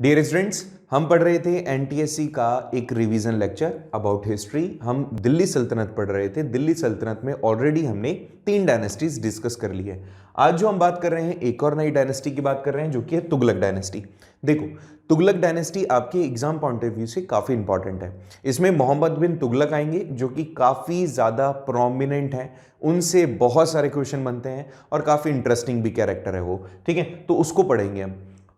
Dear students, हम पढ़ रहे थे एनटीएससी का एक रिवीजन लेक्चर अबाउट हिस्ट्री। हम दिल्ली सल्तनत पढ़ रहे थे। दिल्ली सल्तनत में ऑलरेडी हमने 3 डायनेस्टीज डिस्कस कर ली है। आज जो हम बात कर रहे हैं एक और नई डायनेस्टी की बात कर रहे हैं जो कि है तुगलक डायनेस्टी। देखो, तुगलक डायनेस्टी आपके एग्जाम पॉइंट ऑफ व्यू से काफी इंपॉर्टेंट है। इसमें मोहम्मद बिन तुगलक आएंगे जो कि काफी ज्यादा प्रोमिनेंट है, उनसे बहुत सारे क्वेश्चन बनते हैं और काफी इंटरेस्टिंग भी कैरेक्टर है वो। ठीक है, तो उसको पढ़ेंगे हम।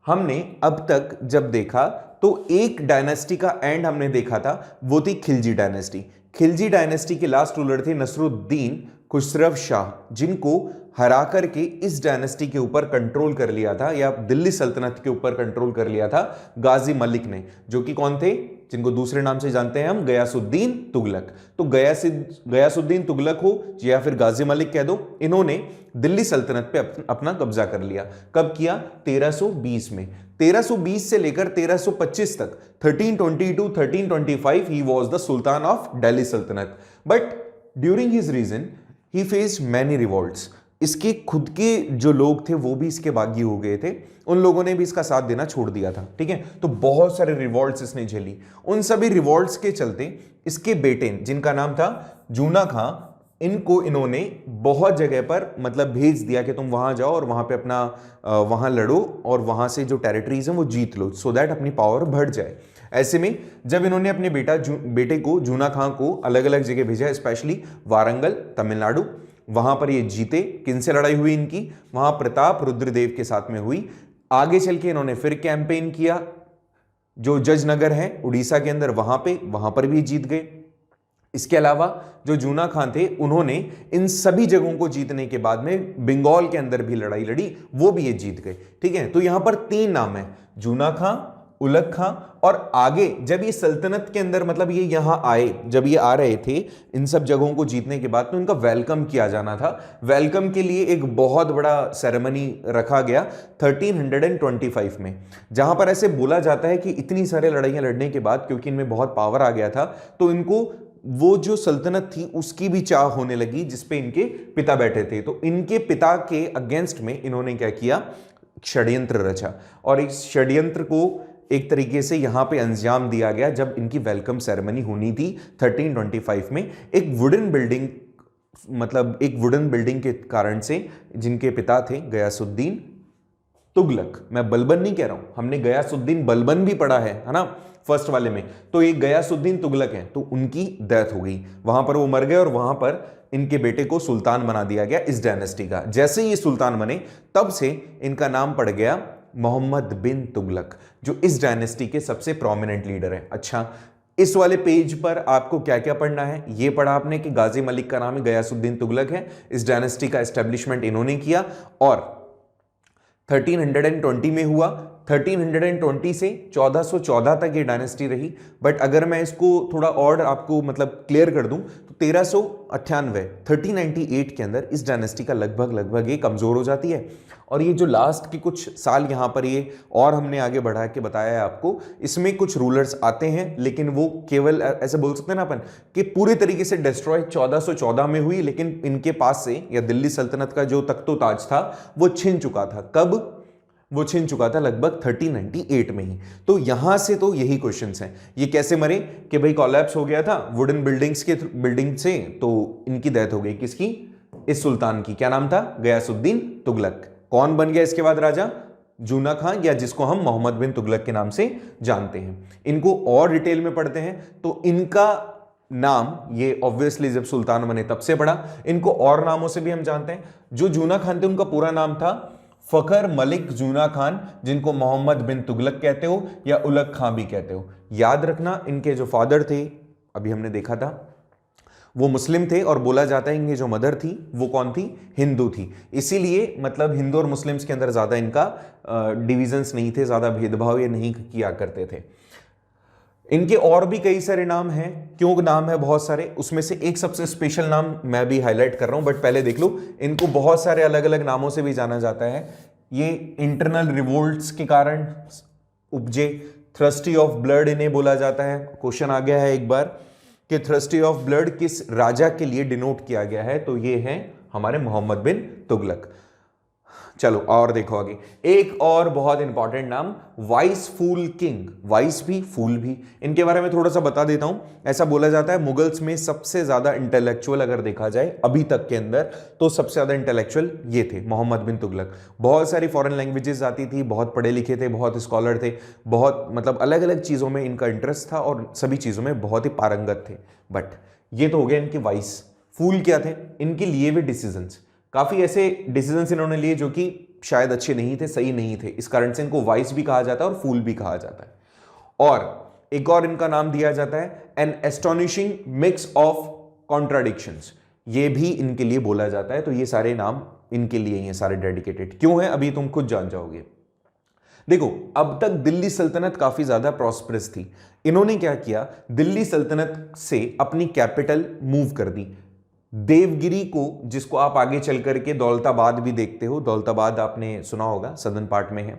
हमने अब तक जब देखा तो एक डायनेस्टी का एंड हमने देखा था, वो थी खिलजी डायनेस्टी। खिलजी डायनेस्टी के लास्ट रूलर थे नसरुद्दीन खुसरव शाह, जिनको हरा करके इस डायनेस्टी के ऊपर कंट्रोल कर लिया था या दिल्ली सल्तनत के ऊपर कंट्रोल कर लिया था गाजी मलिक ने, जो कि कौन थे, जिनको दूसरे नाम से जानते हैं हम गयासुद्दीन तुगलक। तो गयासुद्दीन तुगलक हो या फिर गाजी मलिक कह दो, इन्होंने दिल्ली सल्तनत पे अपना कब्जा कर लिया। कब किया? 1320 में। 1320 से लेकर 1325 तक 1322-1325 he was the sultan of Delhi saltanat. But during his reign he faced many revolts. इसके खुद के जो लोग थे वो भी इसके बागी हो गए थे, उन लोगों ने भी इसका साथ देना छोड़ दिया था। ठीक है, तो बहुत सारे रिवॉल्ट्स इसने झेली। उन सभी रिवॉल्ट्स के चलते इसके बेटे, जिनका नाम था जूना खां, इनको इन्होंने बहुत जगह पर मतलब भेज दिया कि तुम वहां जाओ और वहां पे अपना वहां लड़ो और वहां से जो टेरिटरीज हैं वो जीत लो, सो दैट अपनी पावर बढ़ जाए। ऐसे में जब इन्होंने अपने बेटे को जूना खां को अलग अलग जगह भेजा, स्पेशली वारंगल तमिलनाडु, वहां पर ये जीते। किनसे लड़ाई हुई इनकी? वहां प्रताप रुद्रदेव के साथ में हुई। आगे चल के इन्होंने फिर कैंपेन किया जो जजनगर है उड़ीसा के अंदर, वहां पर भी जीत गए। इसके अलावा जो जूना खां थे, उन्होंने इन सभी जगहों को जीतने के बाद में बंगाल के अंदर भी लड़ाई लड़ी, वो भी ये जीत गए। ठीक है, तो यहां पर 3 नाम है, जूना खां, उलग खां, और आगे जब ये सल्तनत के अंदर मतलब ये यहां आए, जब ये आ रहे थे इन सब जगहों को जीतने के बाद, तो इनका वेलकम किया जाना था। वेलकम के लिए एक बहुत बड़ा सेरेमनी रखा गया 1325 में, जहां पर ऐसे बोला जाता है कि इतनी सारे लड़ाइयां लड़ने के बाद, क्योंकि इनमें बहुत पावर आ गया था, तो इनको वो जो सल्तनत थी उसकी भी चाह होने लगी जिसपे इनके पिता बैठे थे। तो इनके पिता के अगेंस्ट में इन्होंने क्या किया? षड्यंत्र रचा, और इस षड्यंत्र को एक तरीके से यहां पे अंजाम दिया गया जब इनकी वेलकम सेरेमनी होनी थी 1325 में। एक वुडन बिल्डिंग के कारण से, जिनके पिता थे गयासुद्दीन तुगलक, मैं बलबन नहीं कह रहा हूं, हमने गयासुद्दीन बलबन भी पढ़ा है ना फर्स्ट वाले में, तो ये गयासुद्दीन तुगलक हैं, तो उनकी डेथ हो गई, वहां पर वो मर गए और वहां पर इनके बेटे को सुल्तान बना दिया गया इस डायनेस्टी का। जैसे ही ये सुल्तान बने तब से इनका नाम पड़ गया मोहम्मद बिन तुगलक, जो इस डायनेस्टी के सबसे प्रोमिनेंट लीडर है। अच्छा, इस वाले पेज पर आपको क्या क्या पढ़ना है? ये पढ़ा आपने कि गाजी मलिक का नाम है गयासुद्दीन तुगलक है, इस डायनेस्टी का एस्टेब्लिशमेंट इन्होंने किया और 1320 में हुआ। 1320 से 1414 तक ये डायनेस्टी रही। बट अगर मैं इसको थोड़ा और आपको मतलब क्लियर कर दूं तो 1398 के अंदर इस डायनेस्टी का लगभग ये कमजोर हो जाती है। और ये जो लास्ट के कुछ साल यहां पर ये और हमने आगे बढ़ा के बताया है आपको, इसमें कुछ रूलर्स आते हैं, लेकिन वो केवल ऐसे बोल सकते हैं ना अपन कि पूरे तरीके से डिस्ट्रॉय 1414 में हुई, लेकिन इनके पास से या दिल्ली सल्तनत का जो तख्तो ताज था वो छिन चुका था। कब वो छिन चुका था? लगभग 1398 में ही। तो यहां से तो यही क्वेश्चंस हैं। ये कैसे मरे? कि भाई कोलैप्स हो गया था वुडन बिल्डिंग से, तो इनकी डेथ हो गई। किसकी? इस सुल्तान की। क्या नाम था? गयासुद्दीन तुगलक। कौन बन गया इसके बाद राजा? जूना खां, या जिसको हम मोहम्मद बिन तुगलक के नाम से जानते हैं। इनको और डिटेल में पढ़ते हैं तो इनका नाम ये ऑब्वियसली जब सुल्तान बने तब से पड़ा। इनको और नामों से भी हम जानते हैं। जो जूना खान थे उनका पूरा नाम था फखर मलिक जूना खान, जिनको मोहम्मद बिन तुगलक कहते हो या उलग खां भी कहते हो। याद रखना, इनके जो फादर थे अभी हमने देखा था वो मुस्लिम थे, और बोला जाता है इनकी जो मदर थी वो कौन थी? हिंदू थी। इसीलिए मतलब हिंदू और मुस्लिम्स के अंदर ज्यादा इनका डिविजन्स नहीं थे, ज्यादा भेदभाव ये नहीं किया करते थे। इनके और भी कई सारे नाम हैं। क्यों नाम है बहुत सारे, उसमें से एक सबसे स्पेशल नाम मैं भी हाईलाइट कर रहा हूं, बट पहले देख लो, इनको बहुत सारे अलग अलग नामों से भी जाना जाता है। ये इंटरनल रिवोल्ट्स के कारण उपजे, थ्रस्टी ऑफ ब्लड इन्हें बोला जाता है। क्वेश्चन आ गया है एक बार कि थ्रस्टी ऑफ ब्लड किस राजा के लिए डिनोट किया गया है, तो ये है हमारे मोहम्मद बिन तुगलक। चलो और देखो आगे, एक और बहुत इंपॉर्टेंट नाम, वाइस फूल किंग। वाइस भी, फूल भी, इनके बारे में थोड़ा सा बता देता हूं। ऐसा बोला जाता है मुगल्स में सबसे ज्यादा इंटेलेक्चुअल अगर देखा जाए अभी तक के अंदर, तो सबसे ज्यादा इंटेलेक्चुअल ये थे, मोहम्मद बिन तुगलक। बहुत सारी फॉरेन लैंग्वेजेस आती थी, बहुत पढ़े लिखे थे, बहुत स्कॉलर थे, बहुत मतलब अलग अलग चीजों में इनका इंटरेस्ट था और सभी चीजों में बहुत ही पारंगत थे। बट ये तो हो गया इनके वाइस। फूल क्या थे? इनके लिए हुए डिसीजंस, काफी ऐसे डिसीजंस इन्होंने लिए जो कि शायद अच्छे नहीं थे, सही नहीं थे, इस कारण से इनको वाइस भी कहा जाता है और फूल भी कहा जाता है। और एक और इनका नाम दिया जाता है an astonishing mix of contradictions, ये भी इनके लिए बोला जाता है। तो ये सारे नाम इनके लिए ही हैं, सारे डेडिकेटेड क्यों है अभी तुम खुद जान जाओगे। देखो, अब तक दिल्ली सल्तनत काफी ज्यादा प्रॉस्परस थी। इन्होंने क्या किया, दिल्ली सल्तनत से अपनी कैपिटल मूव कर दी देवगिरी को, जिसको आप आगे चल करके दौलताबाद भी देखते हो। दौलताबाद आपने सुना होगा, सदर्न पार्ट में है,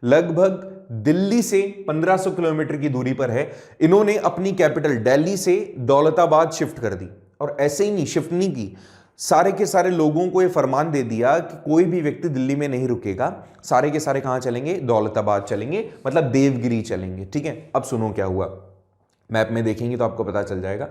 लगभग दिल्ली से 1500 किलोमीटर की दूरी पर है। इन्होंने अपनी कैपिटल दिल्ली से दौलताबाद शिफ्ट कर दी। और ऐसे ही नहीं, शिफ्ट नहीं की, सारे के सारे लोगों को यह फरमान दे दिया कि कोई भी व्यक्ति दिल्ली में नहीं रुकेगा, सारे के सारे कहां चलेंगे? दौलताबाद चलेंगे, मतलब देवगिरी चलेंगे। ठीक है, अब सुनो क्या हुआ, मैप में देखेंगे तो आपको पता चल जाएगा।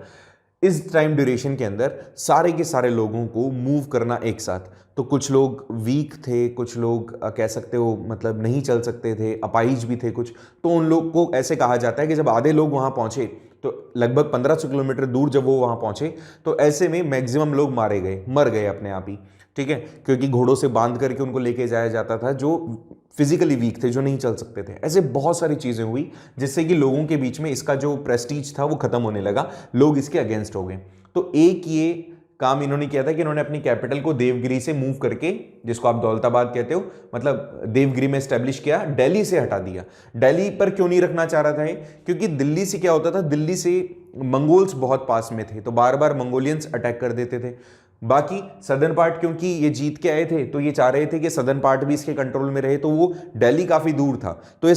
इस टाइम ड्यूरेशन के अंदर सारे के सारे लोगों को मूव करना एक साथ, तो कुछ लोग वीक थे, कुछ लोग कह सकते हो मतलब नहीं चल सकते थे, अपाहिज भी थे कुछ, तो उन लोग को ऐसे कहा जाता है कि जब आधे लोग वहां पहुंचे, तो लगभग 1500 किलोमीटर दूर जब वो वहां पहुंचे, तो ऐसे में मैक्सिमम लोग मारे गए, मर गए अपने आप ही। ठीक है, क्योंकि घोड़ों से बांध करके उनको लेके जाया जाता था जो फिजिकली वीक थे, जो नहीं चल सकते थे। ऐसे बहुत सारी चीजें हुई जिससे कि लोगों के बीच में इसका जो प्रेस्टीज था वो खत्म होने लगा, लोग इसके अगेंस्ट हो गए। तो एक ये काम इन्होंने किया था कि इन्होंने अपनी कैपिटल को देवगिरी से मूव करके, जिसको आप दौलताबाद कहते हो, मतलब देवगिरी में एस्टेब्लिश किया, दिल्ली से हटा दिया। दिल्ली पर क्यों नहीं रखना चाह रहा था ये? क्योंकि दिल्ली से क्या होता था, दिल्ली से मंगोल्स बहुत पास में थे, तो बार बार मंगोलियंस अटैक कर देते थे। बाकी सदर्न पार्ट क्योंकि ये जीत के आए थे, तो ये चाह रहे थे कि सदर्न पार्ट भी इसके कंट्रोल में रहे, तो वो दिल्ली काफी दूर था, तो ये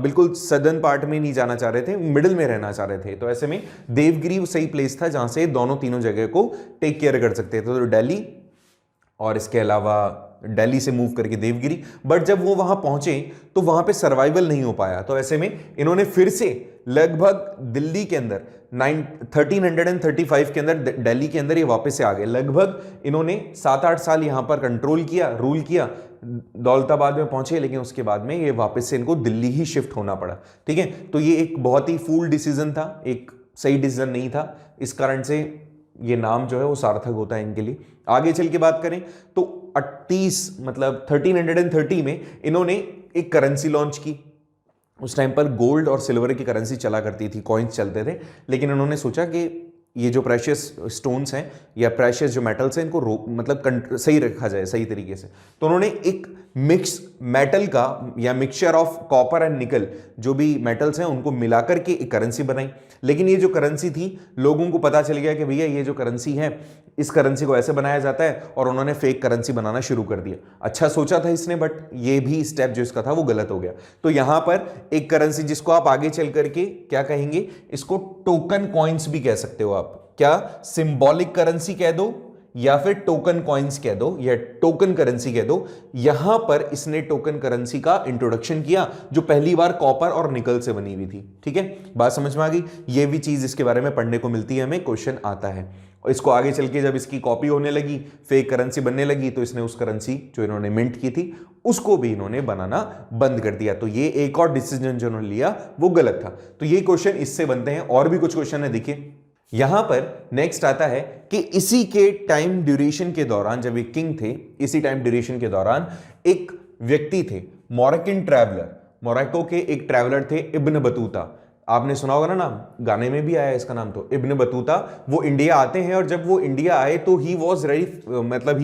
बिल्कुल सदर्न पार्ट में नहीं जाना चाह रहे थे, मिडिल में रहना चाह रहे थे। तो ऐसे में देवगिरी सही प्लेस था जहां से दोनों तीनों जगह को टेक केयर कर सकते थे, तो दिल्ली और इसके अलावा दिल्ली से मूव करके देवगिरी। बट जब वो वहां पहुंचे तो वहां पे सर्वाइवल नहीं हो पाया, तो ऐसे में इन्होंने फिर से लगभग दिल्ली के अंदर 1335 के अंदर दिल्ली के अंदर ये वापस से आ गए। लगभग इन्होंने 7-8 साल यहां पर कंट्रोल किया, रूल किया, दौलताबाद में पहुंचे, लेकिन उसके बाद में ये वापस से इनको दिल्ली ही शिफ्ट होना पड़ा। ठीक है, तो ये एक बहुत ही फूल डिसीजन था, एक सही डिसीजन नहीं था, इस कारण से ये नाम जो है वो सार्थक होता है इनके लिए। आगे चल के बात करें तो 1330 में इन्होंने एक करेंसी लॉन्च की। उस टाइम पर गोल्ड और सिल्वर की करेंसी चला करती थी, कॉइन्स चलते थे, लेकिन उन्होंने सोचा कि ये जो प्रेशियस स्टोन्स हैं या प्रेशियस जो मेटल्स हैं, इनको मतलब सही रखा जाए सही तरीके से। तो उन्होंने एक मिक्स मेटल का या मिक्सचर ऑफ कॉपर एंड निकल, जो भी मेटल्स हैं उनको मिलाकर के एक करेंसी बनाई। लेकिन ये जो करेंसी थी, लोगों को पता चल गया कि भैया ये जो करेंसी है, इस करेंसी को ऐसे बनाया जाता है, और उन्होंने फेक करेंसी बनाना शुरू कर दिया। अच्छा सोचा था इसने, बट ये भी स्टेप जो इसका था वो गलत हो गया। तो यहां पर एक करेंसी जिसको आप आगे चल करके क्या कहेंगे, इसको टोकन कॉइन्स भी कह सकते हो आप, क्या सिंबॉलिक करेंसी कह दो या फिर टोकन कॉइन्स कह दो या टोकन करेंसी कह दो। यहां पर इसने टोकन करेंसी का इंट्रोडक्शन किया, जो पहली बार कॉपर और निकल से बनी हुई थी। ठीक है, बात समझ में आ गई। ये भी चीज इसके बारे में पढ़ने को मिलती है, हमें क्वेश्चन आता है। और इसको आगे चल के जब इसकी कॉपी होने लगी, फेक करेंसी बनने लगी, तो इसने उस करेंसी जो इन्होंने मिंट की थी उसको भी इन्होंने बनाना बंद कर दिया। तो ये एक और डिसीजन जो इन्होंने लिया वो गलत था। तो ये क्वेश्चन इससे बनते हैं, और भी कुछ क्वेश्चन है, देखिए यहां पर नेक्स्ट आता है कि इसी के टाइम ड्यूरेशन के दौरान, जब ये किंग थे, इसी टाइम ड्यूरेशन के दौरान एक व्यक्ति थे, मोरक्कन ट्रैवलर, मोरक्को के एक ट्रैवलर थे, इब्न बतूता। आपने सुना होगा ना नाम, गाने में भी आया है इसका नाम। तो इब्न बतूता वो इंडिया आते हैं, और जब वो इंडिया आए तो ही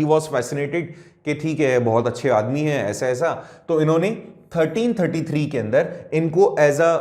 वॉज फैसिनेटेड कि ठीक है बहुत अच्छे आदमी हैं, ऐसा ऐसा। तो इन्होंने 1333 के अंदर इनको एज अ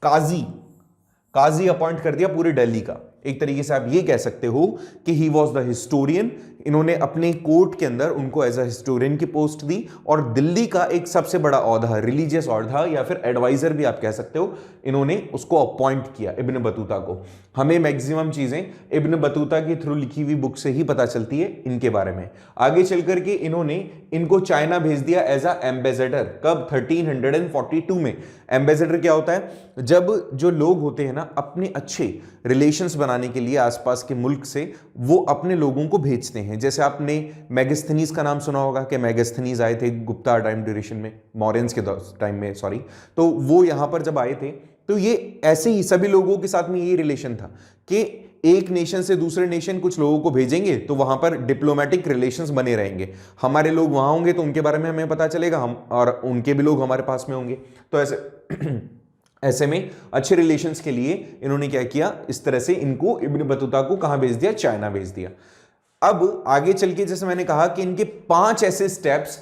काजी अपॉइंट कर दिया पूरे दिल्ली का। एक तरीके से आप ये कह सकते हो कि ही वॉज द हिस्टोरियन। इन्होंने अपने कोर्ट के अंदर उनको एज अ हिस्टोरियन की पोस्ट दी और दिल्ली का एक सबसे बड़ा औहदा, रिलीजियस औहदा या फिर एडवाइजर भी आप कह सकते हो, इन्होंने उसको अपॉइंट किया इब्न बतूता को। हमें मैक्सिमम चीजें इब्न बतूता के थ्रू लिखी हुई बुक से ही पता चलती है इनके बारे में। आगे चल करके इन्होंने इनको चाइना भेज दिया एज अ एम्बेसडर। कब? 1342 में। एम्बेसडर क्या होता है? जब जो लोग होते हैं ना अपने अच्छे रिलेशंस बनाने के लिए आसपास के मुल्क से वो अपने लोगों को भेजते हैं। जैसे आपने मेगास्थनीज का नाम सुना होगा कि मेगास्थनीज आए थे गुप्ता टाइम ड्यूरेशन में, मौर्यंस के टाइम में सॉरी, तो वो यहां पर जब आए थे तो ये ऐसे ही सभी लोगों के साथ में ये रिलेशन था कि एक नेशन से दूसरे नेशन कुछ लोगों को भेजेंगे तो वहां पर डिप्लोमेटिक रिलेशंस बने रहेंगे। हमारे लोग वहां होंगे तो उनके बारे में हमें पता चलेगा, हम और उनके भी लोग हमारे पास में होंगे। तो ऐसे में अच्छे रिलेशंस के लिए इन्होंने क्या किया, इस तरह से इनको इब्न बतूता को कहां भेज दिया? चाइना भेज दिया। अब आगे चल के जैसे मैंने कहा कि इनके 5 ऐसे स्टेप्स,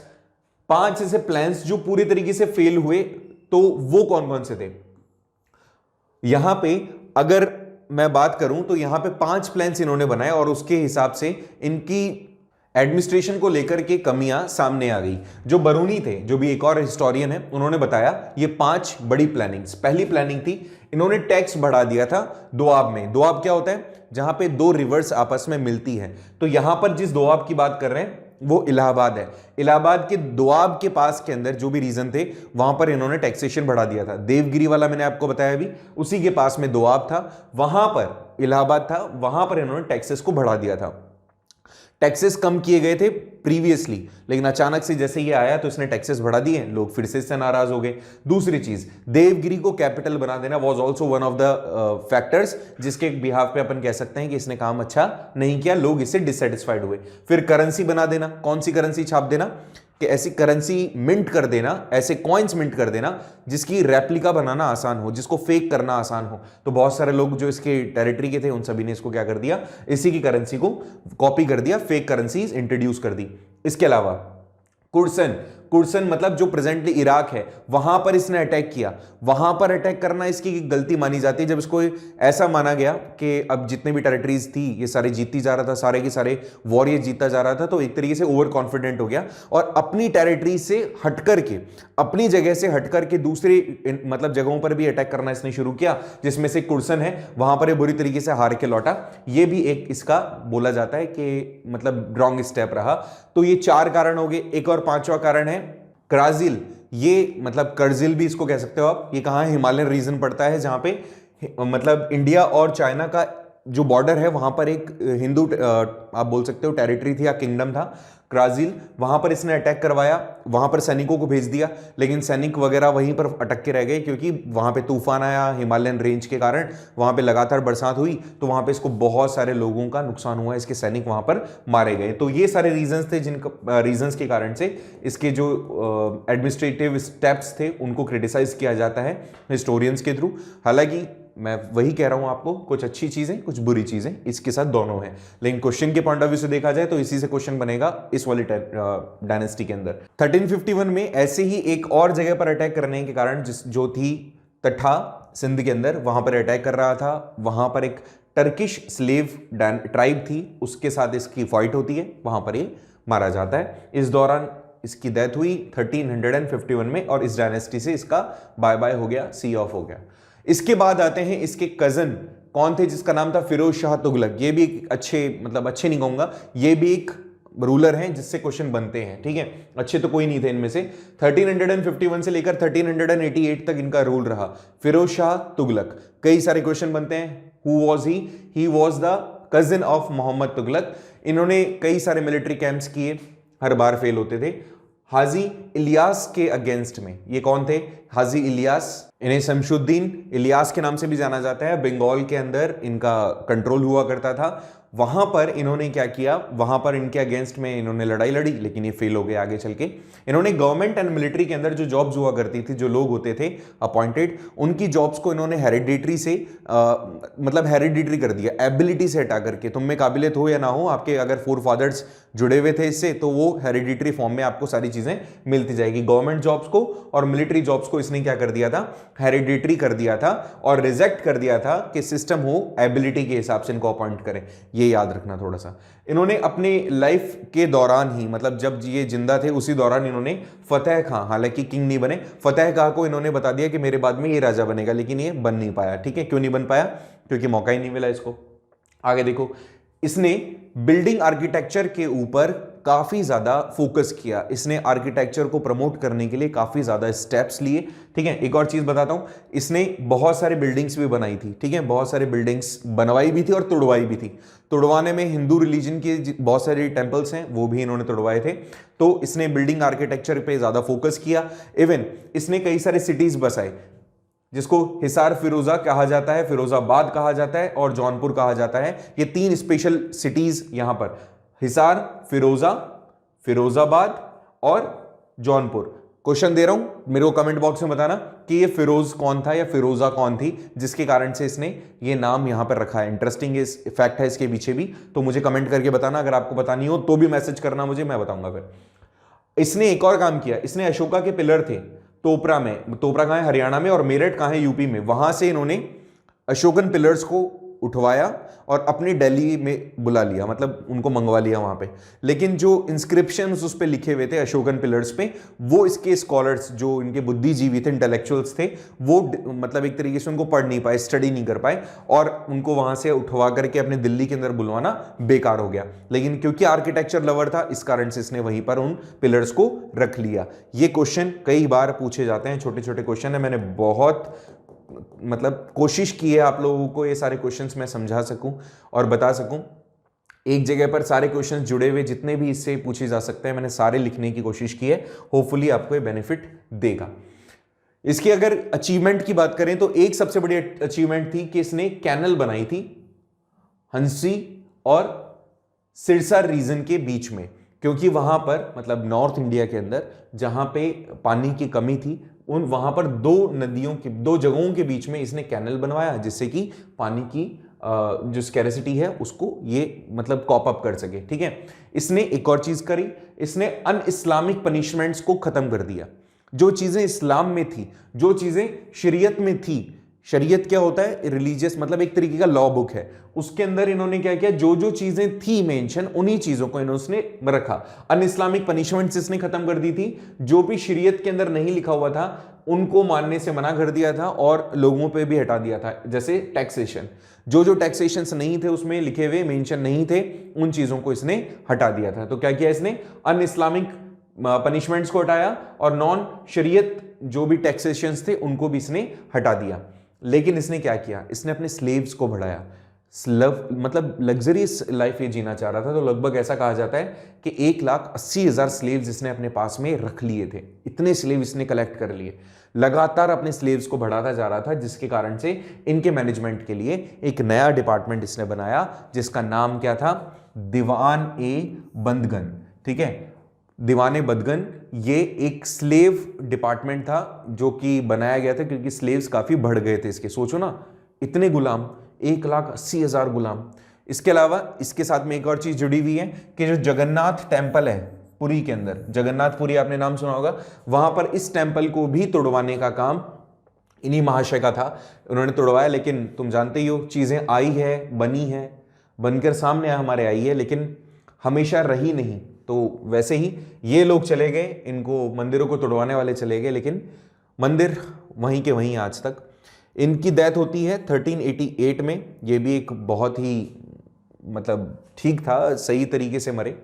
5 ऐसे प्लान्स जो पूरी तरीके से फेल हुए, तो वो कौन कौन से थे? यहां पे अगर मैं बात करूं तो यहां पे 5 प्लान्स इन्होंने बनाए और उसके हिसाब से इनकी एडमिनिस्ट्रेशन को लेकर के कमियां सामने आ गई। जो बरूनी थे, जो भी एक और हिस्टोरियन है, उन्होंने बताया ये 5 बड़ी प्लानिंग्स। पहली प्लानिंग थी, इन्होंने टैक्स बढ़ा दिया था दोआब में। दोआब क्या होता है? जहां पे 2 रिवर्स आपस में मिलती है। तो यहां पर जिस दोआब की बात कर रहे हैं वो इलाहाबाद है। इलाहाबाद के दोआब के पास के अंदर जो भी रीजन थे वहां पर इन्होंने टैक्सेशन बढ़ा दिया था। देवगिरी वाला मैंने आपको बताया भी, उसी के पास में दोआब था, वहां पर इलाहाबाद था, वहां पर इन्होंने टैक्सेस को बढ़ा दिया था। टैक्सेस कम किए गए थे प्रीवियसली, लेकिन अचानक से जैसे ये आया तो इसने टैक्सेस बढ़ा दिए, लोग फिर से इससे नाराज हो गए। दूसरी चीज, देवगिरी को कैपिटल बना देना was also one of the factors जिसके बिहाफ पे अपन कह सकते हैं कि इसने काम अच्छा नहीं किया, लोग इससे डिससेटिस्फाइड हुए। फिर करेंसी बना देना। कौन सी करेंसी छाप देना? कि ऐसी करेंसी मिंट कर देना, ऐसे कॉइन्स मिंट कर देना जिसकी रेप्लिका बनाना आसान हो, जिसको फेक करना आसान हो। तो बहुत सारे लोग जो इसके टेरिटरी के थे उन सभी ने इसको क्या कर दिया, इसी की करेंसी को कॉपी कर दिया, फेक करेंसीज इंट्रोड्यूस कर दी। इसके अलावा कुर्सन, कुर्सन मतलब जो प्रेजेंटली इराक है, वहां पर इसने अटैक किया। वहां पर अटैक करना इसकी गलती मानी जाती है, जब इसको ऐसा माना गया कि अब जितने भी टेरिटरीज थी ये सारे जीतती जा रहा था, सारे के सारे वॉरियर जीतता जा रहा था, तो एक तरीके से ओवर कॉन्फिडेंट हो गया और अपनी टेरिटरी से हट करके, अपनी जगह से हट करके दूसरे मतलब जगहों पर भी अटैक करना इसने शुरू किया, जिसमें से कुर्सन है, वहां पर ये बुरी तरीके से हार के लौटा। ये भी एक इसका बोला जाता है कि मतलब रॉन्ग स्टेप रहा। तो ये 4 कारण हो गए। एक और 5वां कारण है कराजिल। ये मतलब करजिल भी इसको कह सकते हो आप। ये कहां है? हिमालयन रीजन पड़ता है, जहां पे मतलब इंडिया और चाइना का जो बॉर्डर है वहां पर एक हिंदू आप बोल सकते हो टेरिटरी थी या किंगडम था, क्राजिल। वहां पर इसने अटैक करवाया, वहां पर सैनिकों को भेज दिया, लेकिन सैनिक वगैरह वहीं पर अटक के रह गए क्योंकि वहां पे तूफान आया हिमालयन रेंज के कारण, वहां पे लगातार बरसात हुई, तो वहां पे इसको बहुत सारे लोगों का नुकसान हुआ, इसके सैनिक वहां पर मारे गए। तो ये सारे रीजंस थे जिनका रीजंस के कारण से इसके जो एडमिनिस्ट्रेटिव स्टेप्स थे उनको क्रिटिसाइज किया जाता है हिस्टोरियंस के थ्रू। हालांकि मैं वही कह रहा हूं आपको, कुछ अच्छी चीजें कुछ बुरी चीजें इसके साथ दोनों हैं, लेकिन क्वेश्चन के पॉइंट ऑफ व्यू से देखा जाए तो इसी से क्वेश्चन बनेगा इस वाली डायनेस्टी के अंदर। 1351 में ऐसे ही एक और जगह पर अटैक करने के कारण जो थी तठा सिंध के अंदर, वहां पर अटैक कर रहा था। वहां पर एक टर्किश स्लेव ट्राइब थी, उसके साथ इसकी फाइट होती है, वहां पर ये मारा जाता है। इस दौरान इसकी डेथ हुई 1351 में और इस डायनेस्टी से इसका बाय बाय हो गया, सी ऑफ हो गया। इसके बाद आते हैं इसके कजन, कौन थे? जिसका नाम था फिरोज शाह तुगलक। ये भी एक अच्छे मतलब अच्छे नहीं कहूंगा, ये भी एक रूलर हैं जिससे क्वेश्चन बनते हैं, ठीक है। अच्छे तो कोई नहीं थे इनमें से। 1351 से लेकर 1388 तक इनका रूल रहा फिरोज शाह तुगलक। कई सारे क्वेश्चन बनते हैं। Who was he was the cousin of Mohammad Tughlaq. इन्होंने कई सारे मिलिट्री कैंप्स किए, हर बार फेल होते थे। हाजी इलियास के अगेंस्ट में, ये कौन थे? हाजी इलियास, इन्हें शमशुद्दीन इलियास के नाम से भी जाना जाता है। बंगाल के अंदर इनका कंट्रोल हुआ करता था वहां पर इन्होंने क्या किया, वहां पर इनके अगेंस्ट में इन्होंने लड़ाई लड़ी, लेकिन ये फेल हो गए आगे चल के। इन्होंने गवर्नमेंट एंड मिलिट्री के अंदर जो जॉब्स हुआ करती थी, जो लोग होते थे अपॉइंटेड, उनकी जॉब्स को इन्होंने हेरिडिटरी से मतलब हेरिडिटरी कर दिया, एबिलिटी से हटा करके। तुम में काबिलियत हो या ना हो, आपके अगर फोर फादर्स जुड़े हुए थे इससे, तो वो हेरिडिटरी फॉर्म में आपको सारी चीजें मिलती जाएगी। गवर्नमेंट जॉब्स को और मिलिट्री जॉब्स को इसने क्या कर दिया था, हेरिडिटरी कर दिया था, और रिजेक्ट कर दिया था कि सिस्टम हो एबिलिटी के हिसाब से इनको अपॉइंट करें। ये याद रखना थोड़ा सा। इन्होंने अपने लाइफ के दौरान ही, मतलब जब ये जिंदा थे उसी दौरान इन्होंने फतेह खां, हालांकि किंग नहीं बने, फतेह खां को इन्होंने बता दिया कि मेरे बाद में ये राजा बनेगा, लेकिन ये बन नहीं पाया। ठीक है, क्यों नहीं बन पाया? क्योंकि मौका ही नहीं मिला इसको। आगे देखो, इसने बिल्डिंग आर्किटेक्चर के ऊपर काफी ज्यादा फोकस किया। इसने आर्किटेक्चर को प्रमोट करने के लिए काफी ज्यादा स्टेप्स लिए। ठीक है, एक और चीज बताता हूं, इसने बहुत सारे बिल्डिंग्स भी बनाई थी। ठीक है, बहुत सारे बिल्डिंग्स बनवाई भी थी और तुड़वाई भी थी। तुड़वाने में हिंदू रिलीजन के बहुत सारे टेंपल्स हैं, वो भी इन्होंने तुड़वाए थे। तो इसने बिल्डिंग आर्किटेक्चर पे ज्यादा फोकस किया। इवन इसने कई सारे सिटीज बसाए, जिसको हिसार फिरोजा कहा जाता है, फिरोजाबाद कहा जाता है और जौनपुर कहा जाता है। ये तीन स्पेशल सिटीज यहां पर, हिसार, फिरोजा, फिरोजाबाद और जौनपुर। क्वेश्चन दे रहा हूं, मेरे को कमेंट बॉक्स में बताना कि ये फिरोज कौन था या फिरोजा कौन थी, जिसके कारण से इसने ये नाम यहां पर रखा है। इंटरेस्टिंग फैक्ट है इसके पीछे भी, तो मुझे कमेंट करके बताना। अगर आपको बतानी हो तो भी मैसेज करना मुझे, मैं बताऊंगा फिर। इसने एक और काम किया, इसने अशोका के पिलर थे तोपरा में, तोपरा कहां है? हरियाणा में, और मेरठ कहां है? यूपी में। वहां से इन्होंने अशोकन पिलर्स को उठवाया और अपनी दिल्ली में बुला लिया, मतलब उनको मंगवा लिया वहां पे। लेकिन जो इंस्क्रिप्शंस उस पे लिखे हुए थे अशोकन पिलर्स पे, वो इसके स्कॉलर्स, जो इनके बुद्धिजीवी थे, इंटेलेक्चुअल्स थे, वो मतलब एक तरीके से उनको पढ़ नहीं पाए, स्टडी नहीं कर पाए, और उनको वहां से उठवा करके अपने दिल्ली के अंदर बुलवाना बेकार हो गया। लेकिन क्योंकि आर्किटेक्चर लवर था, इस कारण से इसने वहीं पर उन पिलर्स को रख लिया। ये क्वेश्चन कई बार पूछे जाते हैं, छोटे छोटे क्वेश्चन है। मैंने बहुत मतलब कोशिश की है आप लोगों को ये सारे क्वेश्चंस मैं समझा सकूं और बता सकूं। एक जगह पर सारे क्वेश्चंस जुड़े हुए जितने भी इससे पूछे जा सकते हैं, मैंने सारे लिखने की कोशिश की है। होपफुली आपको ये बेनिफिट देगा। इसकी अगर अचीवमेंट की बात करें तो एक सबसे बड़ी अचीवमेंट थी कि इसने कैनल बनाई थी हंसी और सिरसा रीजन के बीच में, क्योंकि वहां पर मतलब नॉर्थ इंडिया के अंदर जहां पे पानी की कमी थी, उन वहां पर दो जगहों के बीच में इसने कैनल बनवाया, जिससे कि पानी की जो स्कैरिसिटी है उसको ये मतलब कॉप अप कर सके। ठीक है, इसने एक और चीज करी, इसने अन इस्लामिक पनिशमेंट्स को खत्म कर दिया। जो चीजें इस्लाम में थी, जो चीजें शरीयत में थी, शरीयत क्या होता है? रिलीजियस, मतलब एक तरीके का लॉ बुक है। उसके अंदर इन्होंने क्या किया, जो जो चीजें थी मेंशन, उन्हीं चीजों को इन्होंने रखा। अन इस्लामिक पनिशमेंट्स इसने खत्म कर दी थी। जो भी शरीयत के अंदर नहीं लिखा हुआ था उनको मानने से मना कर दिया था और लोगों पे भी हटा दिया था। जैसे टैक्सेशन, जो जो टैक्सेशन नहीं थे उसमें लिखे हुए, मेंशन नहीं थे, उन चीजों को इसने हटा दिया था। तो क्या किया इसने? अन इस्लामिक पनिशमेंट्स को हटाया और नॉन शरीयत जो भी टैक्सेशंस थे उनको भी इसने हटा दिया। लेकिन इसने क्या किया? इसने अपने स्लेव्स को बढ़ाया। मतलब लग्जरियस लाइफ ये जीना चाह रहा था, तो लगभग ऐसा कहा जाता है कि 1,80,000 स्लेव्स इसने अपने पास में रख लिए थे। इतने स्लेव इसने कलेक्ट कर लिए, लगातार अपने स्लेव्स को बढ़ाता जा रहा था, जिसके कारण से इनके मैनेजमेंट के लिए एक नया डिपार्टमेंट इसने बनाया, जिसका नाम क्या था? दीवान ए बंदगन। ठीक है, दीवाने बदगन, ये एक स्लेव डिपार्टमेंट था जो कि बनाया गया था क्योंकि स्लेव्स काफी बढ़ गए थे इसके। सोचो ना, इतने गुलाम, 1,80,000 गुलाम। इसके अलावा इसके साथ में एक और चीज जुड़ी हुई है कि जो जगन्नाथ टेम्पल है पुरी के अंदर, जगन्नाथपुरी आपने नाम सुना होगा, वहां पर इस टेम्पल को भी तोड़वाने का काम इन्हीं महाशय का था। उन्होंने तोड़वाया, लेकिन तुम जानते ही हो चीजें आई है, बनी है, बनकर सामने हमारे आई है, लेकिन हमेशा रही नहीं। तो वैसे ही ये लोग चले गए, इनको मंदिरों को तोड़वाने वाले चले गए, लेकिन मंदिर वहीं के वहीं आज तक। इनकी डेथ होती है 1388 में। ये भी एक बहुत ही मतलब ठीक था, सही तरीके से मरे।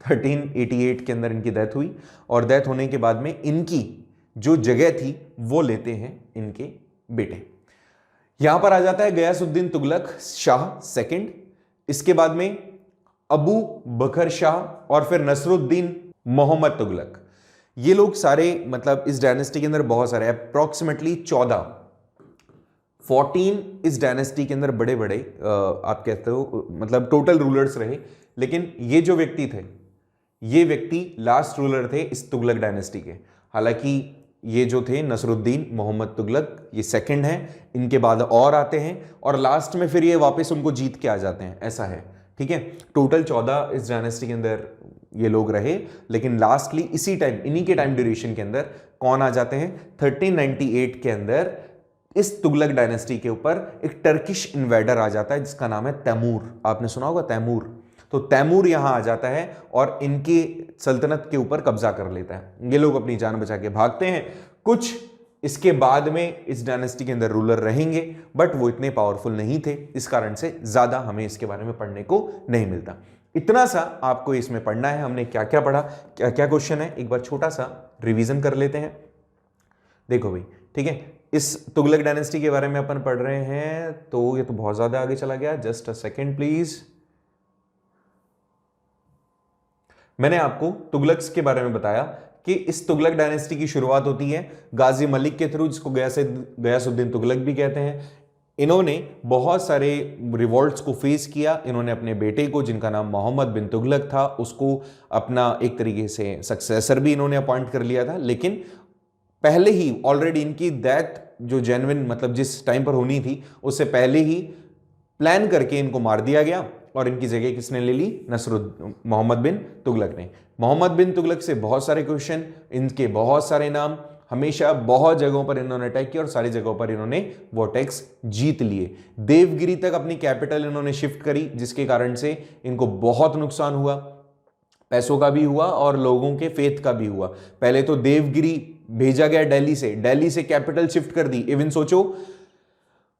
1388 के अंदर इनकी डेथ हुई, और डेथ होने के बाद में इनकी जो जगह थी वो लेते हैं इनके बेटे। यहां पर आ जाता है गयासुद्दीन तुगलक शाह सेकंड, इसके बाद में अबू बकर शाह, और फिर नसरुद्दीन मोहम्मद तुगलक। ये लोग सारे मतलब इस डायनेस्टी के अंदर बहुत सारे, अप्रोक्सीमेटली 14 14 इस डायनेस्टी के अंदर बड़े बड़े आप कहते हो मतलब टोटल रूलर्स रहे, लेकिन ये जो व्यक्ति थे, ये व्यक्ति लास्ट रूलर थे इस तुगलक डायनेस्टी के। हालांकि ये जो थे नसरुद्दीन मोहम्मद तुगलक, ये सेकंड हैं, इनके बाद और आते हैं और लास्ट में फिर ये वापस उनको जीत के आ जाते हैं, ऐसा है। ठीक है, टोटल 14 इस डायनेस्टी के अंदर ये लोग रहे, लेकिन लास्टली इसी टाइम, इन्हीं के टाइम ड्यूरेशन के अंदर कौन आ जाते हैं, 1398 के अंदर इस तुगलक डायनेस्टी के ऊपर एक टर्किश इन्वेडर आ जाता है जिसका नाम है तैमूर। आपने सुना होगा तैमूर। तो तैमूर यहां आ जाता है और इनकी सल्तनत के ऊपर कब्जा कर लेता है। ये लोग अपनी जान बचा के भागते हैं। कुछ इसके बाद में इस डायनेस्टी के अंदर रूलर रहेंगे, बट वो इतने पावरफुल नहीं थे, इस कारण से ज्यादा हमें इसके बारे में पढ़ने को नहीं मिलता। इतना सा आपको इसमें पढ़ना है। हमने क्या क्या पढ़ा, क्या क्या क्वेश्चन है, एक बार छोटा सा रिवीजन कर लेते हैं। देखो भाई, ठीक है, इस तुगलक डायनेस्टी के बारे में अपन पढ़ रहे हैं, तो ये तो बहुत ज्यादा आगे चला गया। Just a second please. मैंने आपको तुगलक्स के बारे में बताया कि इस तुगलक डायनेस्टी की शुरुआत होती है गाजी मलिक के थ्रू, जिसको गयासुद्दीन तुगलक भी कहते हैं। इन्होंने बहुत सारे रिवॉल्ट्स को फेस किया। इन्होंने अपने बेटे को, जिनका नाम मोहम्मद बिन तुगलक था, उसको अपना एक तरीके से सक्सेसर भी इन्होंने अपॉइंट कर लिया था, लेकिन पहले ही ऑलरेडी इनकी डेथ जो जेन्युइन मतलब जिस टाइम पर होनी थी उससे पहले ही प्लान करके इनको मार दिया गया और इनकी जगह किसने ले ली, मोहम्मद बिन तुगलक ने। मोहम्मद बिन तुगलक से बहुत सारे क्वेश्चन, इनके बहुत सारे नाम, हमेशा बहुत जगहों पर इन्होंने अटैक किया और सारी जगहों पर इन्होंने वो अटैक्स जीत लिए। देवगिरी तक अपनी कैपिटल इन्होंने शिफ्ट करी, जिसके कारण से इनको बहुत नुकसान हुआ, पैसों का भी हुआ और लोगों के फेथ का भी हुआ। पहले तो देवगिरी भेजा गया दिल्ली से कैपिटल शिफ्ट कर दी। इवन सोचो,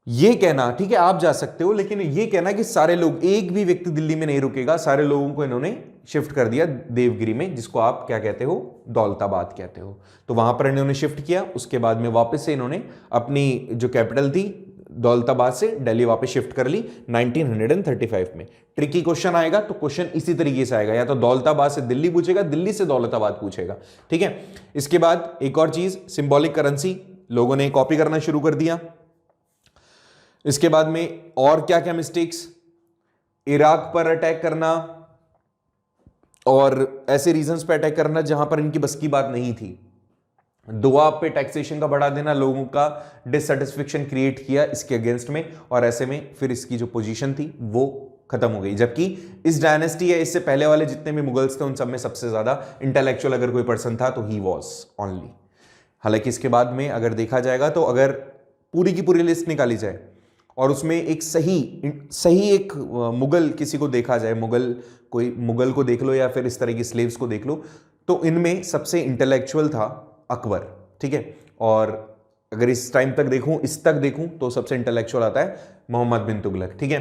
ये कहना, ठीक है आप जा सकते हो, लेकिन ये कहना कि सारे लोग, एक भी व्यक्ति दिल्ली में नहीं रुकेगा, सारे लोगों को इन्होंने शिफ्ट कर दिया देवगिरी में, जिसको आप क्या कहते हो, दौलताबाद कहते हो। तो वहां पर इन्होंने शिफ्ट किया। उसके बाद में वापस से इन्होंने अपनी जो कैपिटल थी दौलताबाद से दिल्ली वापस शिफ्ट कर ली 1935 में। ट्रिकी क्वेश्चन आएगा तो क्वेश्चन इसी तरीके से आएगा, या तो दौलताबाद से दिल्ली पूछेगा, दिल्ली से दौलताबाद पूछेगा। ठीक है, इसके बाद एक और चीज, सिंबॉलिक करेंसी लोगों ने कॉपी करना शुरू कर दिया। इसके बाद में और क्या क्या मिस्टेक्स, इराक पर अटैक करना और ऐसे रीजन्स पे अटैक करना जहां पर इनकी बस की बात नहीं थी। दुआब पे टैक्सेशन का बढ़ा देना, लोगों का डिससेटिस्फेक्शन क्रिएट किया इसके अगेंस्ट में, और ऐसे में फिर इसकी जो पोजीशन थी वो खत्म हो गई। जबकि इस डायनेस्टी या इससे पहले वाले जितने भी मुगल्स थे उन सब में सबसे ज्यादा इंटेलेक्चुअल अगर कोई पर्सन था तो ही वॉज ओनली। हालांकि इसके बाद में अगर देखा जाएगा तो अगर पूरी की पूरी लिस्ट निकाली जाए और उसमें एक सही एक मुगल किसी को देखा जाए, कोई मुगल को देख लो या फिर इस तरह की स्लेव्स को देख लो, तो इनमें सबसे इंटेलेक्चुअल था अकबर। ठीक है, और अगर इस टाइम तक देखूं, इस तक देखूं, तो सबसे इंटेलेक्चुअल आता है मोहम्मद बिन तुगलक। ठीक है,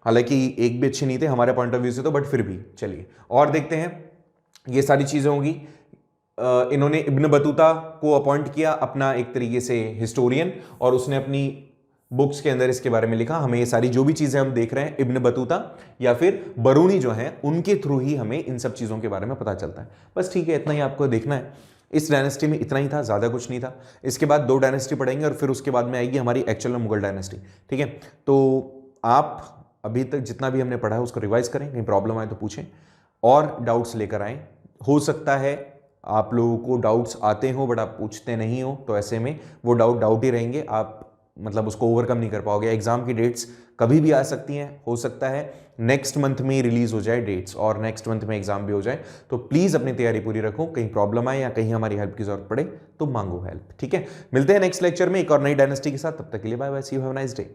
हालांकि एक भी अच्छे नहीं थे हमारे पॉइंट ऑफ व्यू से तो, बट फिर भी चलिए और देखते हैं। ये सारी चीजें होंगी। इन्होंने इब्न बतूता को अपॉइंट किया अपना एक तरीके से हिस्टोरियन, और उसने अपनी बुक्स के अंदर इसके बारे में लिखा। हमें ये सारी जो भी चीजें हम देख रहे हैं, इब्न बतूता या फिर बरूनी जो हैं, उनके थ्रू ही हमें इन सब चीजों के बारे में पता चलता है। बस ठीक है, इतना ही आपको देखना है। इस डायनेस्टी में इतना ही था, ज्यादा कुछ नहीं था। इसके बाद 2 डायनेस्टी पढ़ेंगे और फिर उसके बाद में आएगी हमारी एक्चुअल मुगल डायनेस्टी। ठीक है, तो आप अभी तक जितना भी हमने पढ़ा है उसको रिवाइज करें, कहीं प्रॉब्लम आए तो पूछें और डाउट्स लेकर आएँ। हो सकता है आप लोगों को डाउट्स आते हो बट आप पूछते नहीं हो, तो ऐसे में वो डाउट ही रहेंगे, आप मतलब उसको ओवरकम नहीं कर पाओगे। एग्जाम की डेट्स कभी भी आ सकती हैं, हो सकता है नेक्स्ट मंथ में रिलीज हो जाए डेट्स और नेक्स्ट मंथ में एग्जाम भी हो जाए। तो प्लीज अपनी तैयारी पूरी रखो, कहीं प्रॉब्लम आए या कहीं हमारी हेल्प की जरूरत पड़े तो मांगो हेल्प। ठीक है, मिलते हैं नेक्स्ट लेक्चर में एक और नई डायनेस्टी के साथ। तब तक के लिए bye bye, see you, have a nice day.